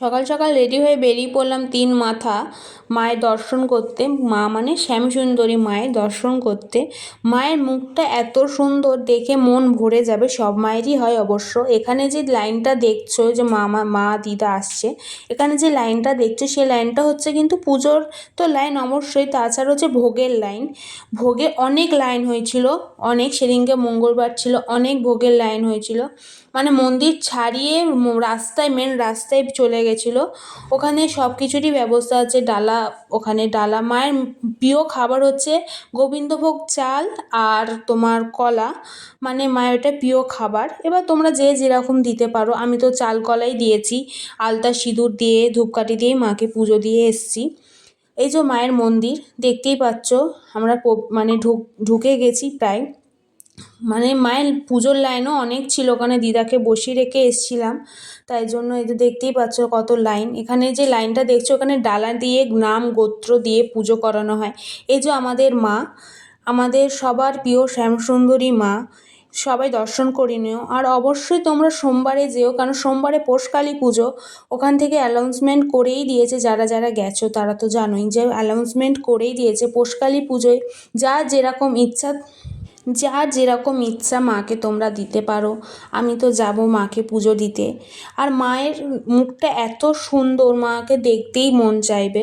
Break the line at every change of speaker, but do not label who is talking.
সকাল সকাল রেডি হয়ে বেরিয়ে পড়লাম তিন মাথা মায়ের দর্শন করতে। মা মানে শ্যামসুন্দরী মায়ের দর্শন করতে। মায়ের মুখটা এত সুন্দর, দেখে মন ভরে যাবে। সব মায়েরই হয় অবশ্য। এখানে যে লাইনটা দেখছো, যে মা দিদা আসছে, এখানে যে লাইনটা দেখছো সেই লাইনটা হচ্ছে কিন্তু পুজোর তো লাইন অবশ্যই, তাছাড়া হচ্ছে ভোগের লাইন। ভোগে অনেক লাইন হয়েছিল, অনেক। সেদিনকে মঙ্গলবার ছিল, অনেক ভোগের লাইন হয়েছিল। মানে মন্দির ছাড়িয়ে রাস্তায়, মেন রাস্তায় চলে গেছিলো। ওখানে সব কিছুরই ব্যবস্থা আছে। ডালা, ওখানে ডালা। মায়ের প্রিয় খাবার হচ্ছে গোবিন্দভোগ চাল আর তোমার কলা, মানে মায়ের ওটা প্রিয় খাবার। এবার তোমরা যে যেরকম দিতে পারো, আমি তো চাল কলাই দিয়েছি। আলতা সিঁদুর দিয়ে, ধূপকাঠি দিয়ে মাকে পুজো দিয়ে এসছি। এই যে মায়ের মন্দির দেখতেই পাচ্ছ, আমরা মানে ঢুকে গেছি প্রায়। মানে মায়ের পুজোর লাইনও অনেক ছিল, ওখানে দিদাকে বসিয়ে রেখে এসছিলাম, তাই জন্য এই যে দেখতেই পাচ্ছ কত লাইন। এখানে যে লাইনটা দেখছো, ওখানে ডালা দিয়ে, নাম গোত্র দিয়ে পুজো করানো হয়। এই যে আমাদের মা, আমাদের সবার প্রিয় শ্যামসুন্দরী মা, সবাই দর্শন করে নিও। আর অবশ্যই তোমরা সোমবারে যেও, কারণ সোমবারে পৌষকালী পুজো। ওখান থেকে অ্যানাউন্সমেন্ট করেই দিয়েছে, যারা যারা গেছো তারা তো জানোই, যে অ্যানাউন্সমেন্ট করেই দিয়েছে পৌষকালী পুজোয় যার যেরকম ইচ্ছা মাকে তোমরা দিতে পারো। আমি তো যাব মাকে পুজো দিতে। আর মায়ের মুখটা এত সুন্দর, মাকে দেখতেই মন চাইবে।